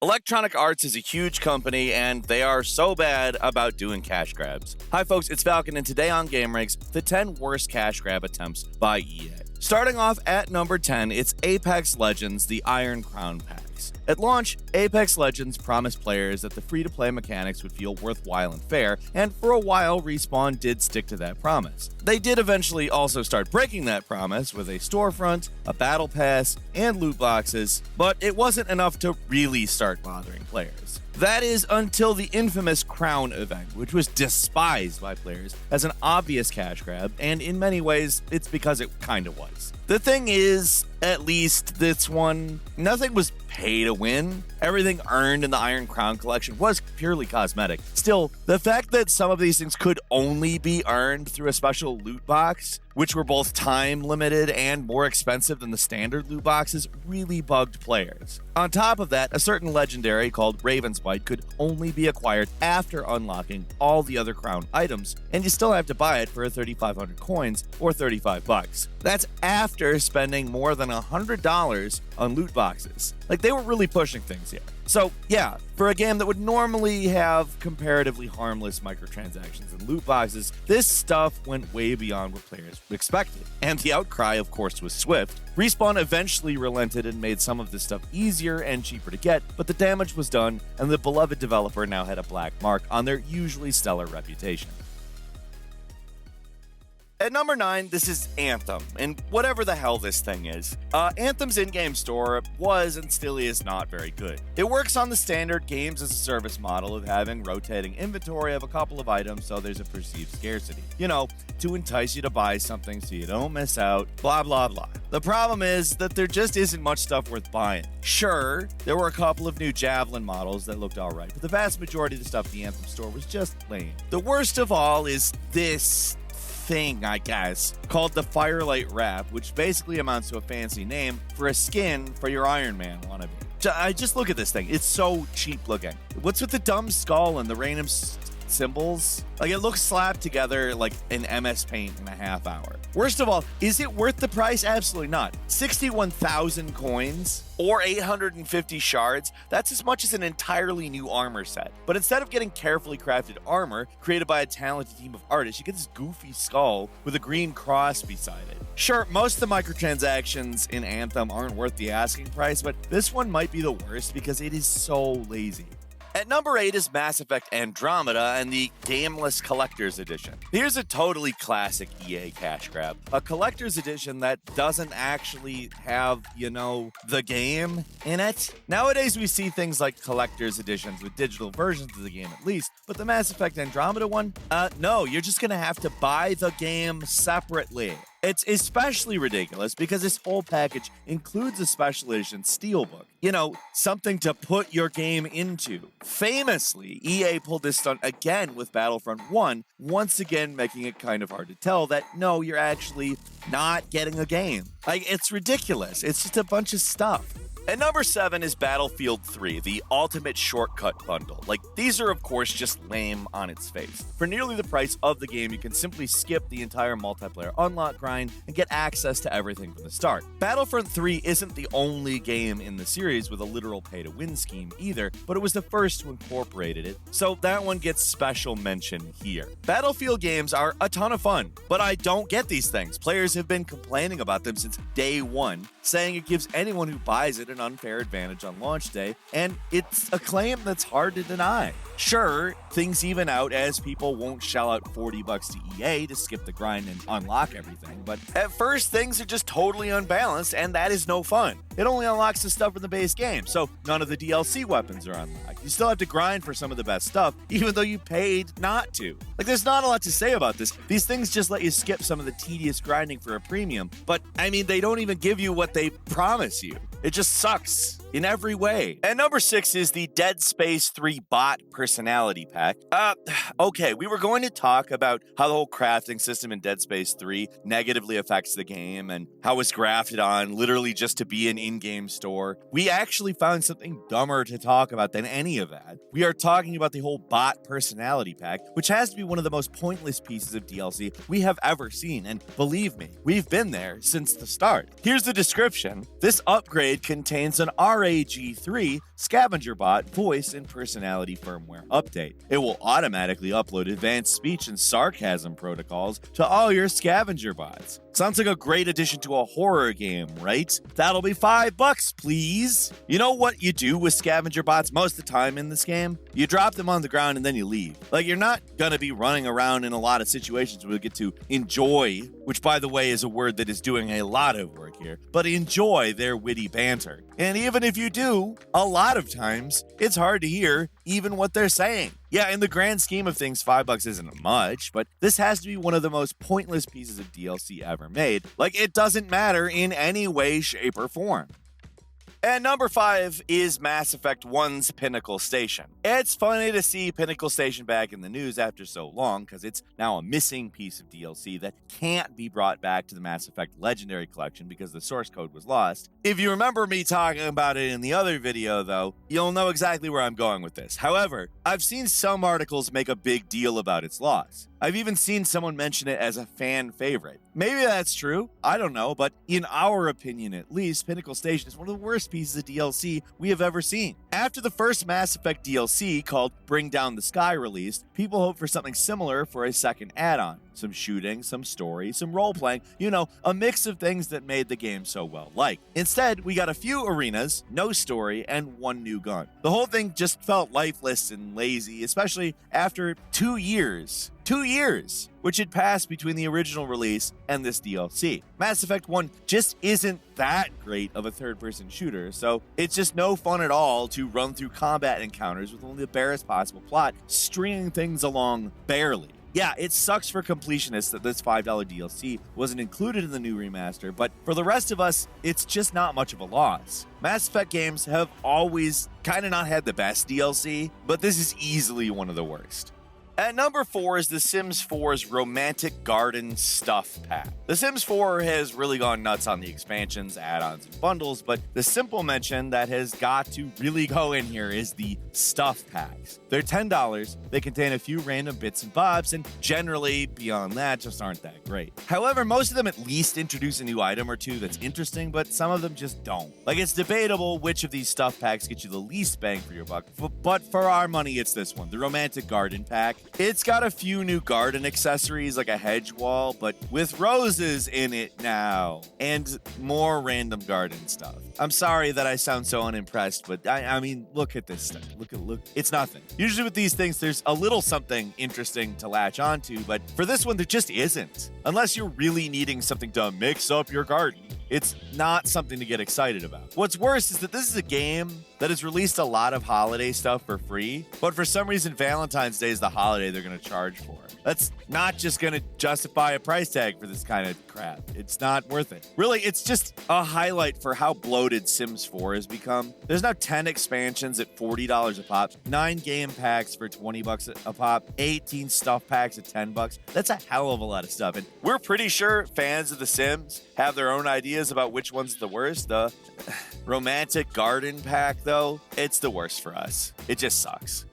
Electronic Arts is a huge company, and they are so bad about doing cash grabs. Hi folks, it's Falcon, and today on gameranx, the 10 worst cash grab attempts by EA. Starting off at number 10, it's Apex Legends, the Iron Crown packs. At launch, Apex Legends promised players that the free-to-play mechanics would feel worthwhile and fair, and for a while, Respawn did stick to that promise. They did eventually also start breaking that promise with a storefront, a battle pass, and loot boxes, but it wasn't enough to really start bothering players. That is until the infamous Crown event, which was despised by players as an obvious cash grab, and in many ways, it's because it kinda was. The thing is, at least this one, nothing was pay to win. Everything earned in the Iron Crown collection was purely cosmetic. Still, the fact that some of these things could only be earned through a special loot box, which were both time limited and more expensive than the standard loot boxes, really bugged players. On top of that, a certain legendary called Ravensbite could only be acquired after unlocking all the other Crown items, and you still have to buy it for 3,500 coins or $35. That's after spending more than $100 on loot boxes. Like, they were really pushing things here. So, yeah, for a game that would normally have comparatively harmless microtransactions and loot boxes, this stuff went way beyond what players expected. And the outcry, of course, was swift. Respawn eventually relented and made some of this stuff easier and cheaper to get, but the damage was done, and the beloved developer now had a black mark on their usually stellar reputation. At number 9, this is Anthem, and whatever the hell this thing is. Anthem's in-game store was and still is not very good. It works on the standard games-as-a-service model of having rotating inventory of a couple of items so there's a perceived scarcity. You know, to entice you to buy something so you don't miss out, blah blah blah. The problem is that there just isn't much stuff worth buying. Sure, there were a couple of new Javelin models that looked alright, but the vast majority of the stuff in the Anthem store was just lame. The worst of all is this thing, I guess, called the Firelight Wrap, which basically amounts to a fancy name for a skin for your Iron Man wannabe. I just look at this thing. It's so cheap looking. What's with the dumb skull and the random symbols? Like, it looks slapped together like an MS Paint in a half hour. Worst of all, is it worth the price? Absolutely not. 61,000 coins or 850 shards, that's as much as an entirely new armor set. But instead of getting carefully crafted armor created by a talented team of artists, you get this goofy skull with a green cross beside it. Sure, most of the microtransactions in Anthem aren't worth the asking price, but this one might be the worst because it is so lazy. At number 8 is Mass Effect Andromeda and the Gameless Collector's Edition. Here's a totally classic EA cash grab. A collector's edition that doesn't actually have, the game in it. Nowadays we see things like collector's editions with digital versions of the game at least, but the Mass Effect Andromeda one? No, you're just gonna have to buy the game separately. It's especially ridiculous because this whole package includes a special edition steelbook. Something to put your game into. Famously, EA pulled this stunt again with Battlefront 1, once again making it kind of hard to tell that, no, you're actually not getting a game. Like, it's ridiculous. It's just a bunch of stuff. At number 7 is Battlefield 3, the Ultimate Shortcut Bundle. Like, these are of course just lame on its face. For nearly the price of the game, you can simply skip the entire multiplayer unlock grind and get access to everything from the start. Battlefront 3 isn't the only game in the series with a literal pay-to-win scheme either, but it was the first to incorporate it, so that one gets special mention here. Battlefield games are a ton of fun, but I don't get these things. Players have been complaining about them since day one, saying it gives anyone who buys it an unfair advantage on launch day, and it's a claim that's hard to deny. Sure, things even out as people won't shell out $40 to EA to skip the grind and unlock everything, but at first things are just totally unbalanced, and that is no fun. It only unlocks the stuff in the base game, so none of the DLC weapons are unlocked. You still have to grind for some of the best stuff, even though you paid not to. Like, there's not a lot to say about this. These things just let you skip some of the tedious grinding for a premium, but they don't even give you what they promise you. It just sucks in every way. And number 6 is the Dead Space 3 Bot Personality Pack. Okay, we were going to talk about how the whole crafting system in Dead Space 3 negatively affects the game and how it's grafted on literally just to be an in-game store. We actually found something dumber to talk about than any of that. We are talking about the whole Bot Personality Pack, which has to be one of the most pointless pieces of DLC we have ever seen, and believe me, we've been there since the start. Here's the description. This upgrade Upgrade contains an RAG3 scavenger bot voice and personality firmware update. It will automatically upload advanced speech and sarcasm protocols to all your scavenger bots. Sounds like a great addition to a horror game, right? That'll be $5, please. You know what you do with scavenger bots most of the time in this game? You drop them on the ground and then you leave. Like, you're not gonna be running around in a lot of situations where you get to enjoy, which by the way is a word that is doing a lot of work here, but enjoy their witty banter. And even if you do, a lot of times, it's hard to hear even what they're saying. Yeah, in the grand scheme of things, $5 isn't much, but this has to be one of the most pointless pieces of DLC ever made. Like, it doesn't matter in any way, shape, or form. And number 5 is Mass Effect 1's Pinnacle Station. It's funny to see Pinnacle Station back in the news after so long, because it's now a missing piece of DLC that can't be brought back to the Mass Effect Legendary Collection because the source code was lost. If you remember me talking about it in the other video, though, you'll know exactly where I'm going with this. However, I've seen some articles make a big deal about its loss. I've even seen someone mention it as a fan favorite. Maybe that's true, I don't know, but in our opinion at least, Pinnacle Station is one of the worst pieces of DLC we have ever seen. After the first Mass Effect DLC called Bring Down the Sky released, people hoped for something similar for a second add-on. Some shooting, some story, some role-playing, a mix of things that made the game so well-liked. Instead, we got a few arenas, no story, and one new gun. The whole thing just felt lifeless and lazy, especially after 2 years. 2 years, which had passed between the original release and this DLC. Mass Effect 1 just isn't that great of a third-person shooter, so it's just no fun at all to run through combat encounters with only the barest possible plot, stringing things along barely. Yeah, it sucks for completionists that this $5 DLC wasn't included in the new remaster, but for the rest of us, it's just not much of a loss. Mass Effect games have always kind of not had the best DLC, but this is easily one of the worst. At number 4 is The Sims 4's Romantic Garden Stuff Pack. The Sims 4 has really gone nuts on the expansions, add-ons, and bundles, but the simple mention that has got to really go in here is the Stuff Packs. They're $10, they contain a few random bits and bobs, and generally, beyond that, just aren't that great. However, most of them at least introduce a new item or two that's interesting, but some of them just don't. Like, it's debatable which of these Stuff Packs get you the least bang for your buck, but for our money, it's this one, the Romantic Garden Pack. It's got a few new garden accessories like a hedge wall, but with roses in it now, and more random garden stuff. I'm sorry that I sound so unimpressed, but I mean, look at this stuff. Look, it's nothing. Usually with these things, there's a little something interesting to latch onto, but for this one, there just isn't. Unless you're really needing something to mix up your garden, it's not something to get excited about. What's worse is that this is a game that has released a lot of holiday stuff for free, but for some reason Valentine's Day is the holiday they're going to charge for. That's not just going to justify a price tag for this kind of crap. It's not worth it. Really, it's just a highlight for how bloated Sims 4 has become. There's now 10 expansions at $40 a pop, 9 game packs for $20 a pop, 18 stuff packs at $10. That's a hell of a lot of stuff. And we're pretty sure fans of The Sims have their own ideas about which one's the worst. The Romantic Garden Pack, though, it's the worst for us. It just sucks.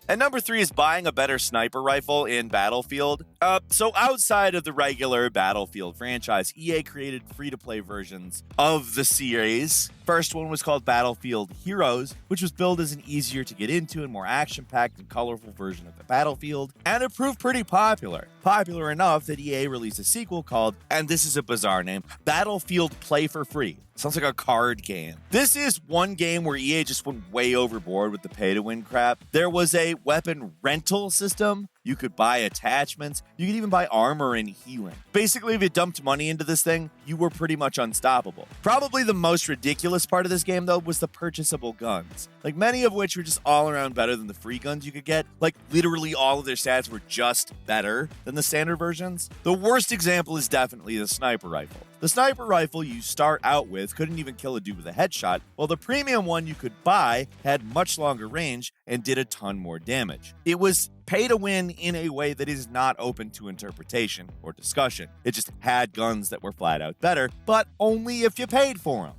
And number 3 is buying a better sniper rifle in Battlefield. So outside of the regular Battlefield franchise, EA created free-to-play versions of the series. First one was called Battlefield Heroes, which was billed as an easier to get into and more action-packed and colorful version of the Battlefield, and it proved pretty popular. Popular enough that EA released a sequel called, and this is a bizarre name, Battlefield Play for Free. Sounds like a card game. This is one game where EA just went way overboard with the pay-to-win crap. There was a weapon rental system. You could buy attachments. You could even buy armor and healing. Basically, if you dumped money into this thing, you were pretty much unstoppable. Probably the most ridiculous part of this game, though, was the purchasable guns. Like, many of which were just all around better than the free guns you could get. Like, literally all of their stats were just better than the standard versions. The worst example is definitely the sniper rifle. The sniper rifle you start out with couldn't even kill a dude with a headshot, while the premium one you could buy had much longer range and did a ton more damage. It was pay to win in a way that is not open to interpretation or discussion. It just had guns that were flat out better, but only if you paid for them.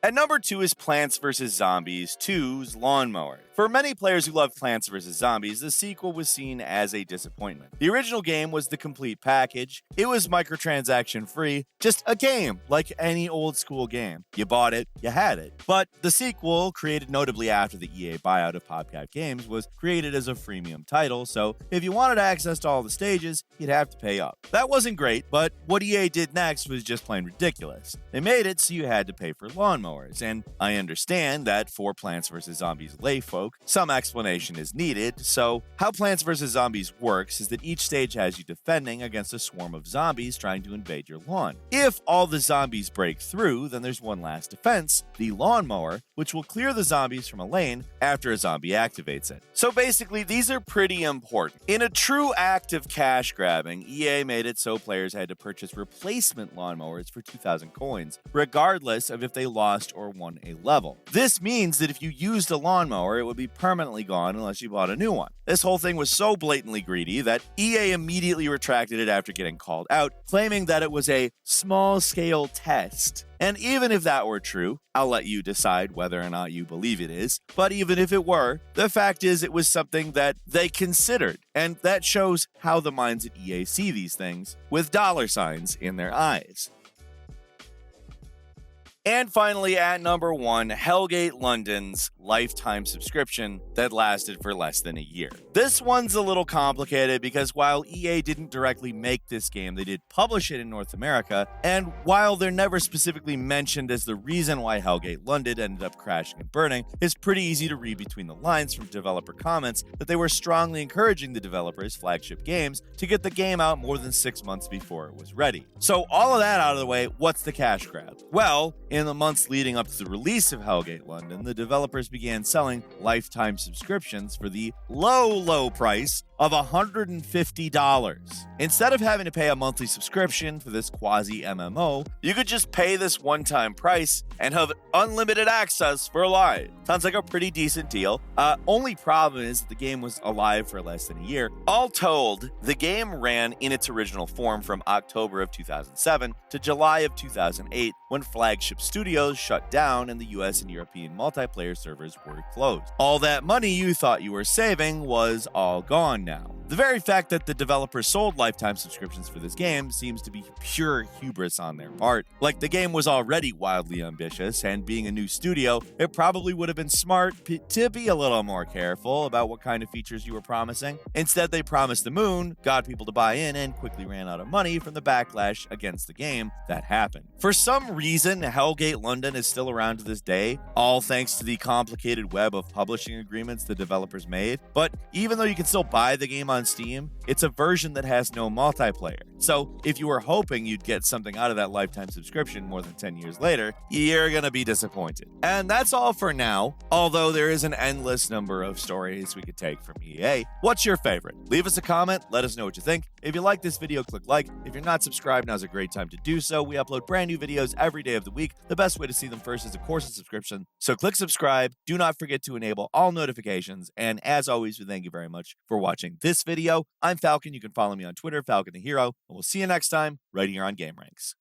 At number 2 is Plants vs. Zombies 2's Lawnmower. For many players who love Plants vs. Zombies, the sequel was seen as a disappointment. The original game was the complete package. It was microtransaction free, just a game like any old school game. You bought it, you had it. But the sequel, created notably after the EA buyout of PopCap Games, was created as a freemium title, so if you wanted access to all the stages, you'd have to pay up. That wasn't great, but what EA did next was just plain ridiculous. They made it so you had to pay for lawnmowers, and I understand that for Plants vs. Zombies layfolk, some explanation is needed. So, how Plants vs. Zombies works is that each stage has you defending against a swarm of zombies trying to invade your lawn. If all the zombies break through, then there's one last defense, the lawnmower, which will clear the zombies from a lane after a zombie activates it. So basically, these are pretty important. In a true act of cash grabbing, EA made it so players had to purchase replacement lawnmowers for 2,000 coins, regardless of if they lost or won a level. This means that if you used a lawnmower, it would be permanently gone unless you bought a new one. This whole thing was so blatantly greedy that EA immediately retracted it after getting called out, claiming that it was a small-scale test. And even if that were true, I'll let you decide whether or not you believe it is, but even if it were, the fact is it was something that they considered, and that shows how the minds at EA see these things, with dollar signs in their eyes. And finally, at number 1, Hellgate London's lifetime subscription that lasted for less than a year. This one's a little complicated because while EA didn't directly make this game, they did publish it in North America, and while they're never specifically mentioned as the reason why Hellgate London ended up crashing and burning, it's pretty easy to read between the lines from developer comments that they were strongly encouraging the developers' flagship games to get the game out more than 6 months before it was ready. So all of that out of the way, what's the cash grab? Well, in the months leading up to the release of Hellgate London, the developers began selling lifetime subscriptions for the low price of $150. Instead of having to pay a monthly subscription for this quasi-MMO, you could just pay this one-time price and have unlimited access for life. Sounds like a pretty decent deal. Only problem is that the game was alive for less than a year. All told, the game ran in its original form from October of 2007 to July of 2008, when flagship studios shut down and the US and European multiplayer servers were closed. All that money you thought you were saving was all gone now. The very fact that the developers sold lifetime subscriptions for this game seems to be pure hubris on their part. Like, the game was already wildly ambitious, and being a new studio, it probably would have been smart to be a little more careful about what kind of features you were promising. Instead, they promised the moon, got people to buy in, and quickly ran out of money from the backlash against the game that happened. For some reason, Hellgate London is still around to this day, all thanks to the complicated web of publishing agreements the developers made. But even though you can still buy the game on Steam, it's a version that has no multiplayer. So if you were hoping you'd get something out of that lifetime subscription more than 10 years later, you're gonna be disappointed. And that's all for now, although there is an endless number of stories we could take from EA. What's your favorite? Leave us a comment, let us know what you think. If you like this video, click like. If you're not subscribed, now's a great time to do so. We upload brand new videos every day of the week. The best way to see them first is, of course, a subscription. So click subscribe. Do not forget to enable all notifications. And as always, we thank you very much for watching this video. I'm Falcon. You can follow me on Twitter, Falcon the Hero. And we'll see you next time right here on gameranx.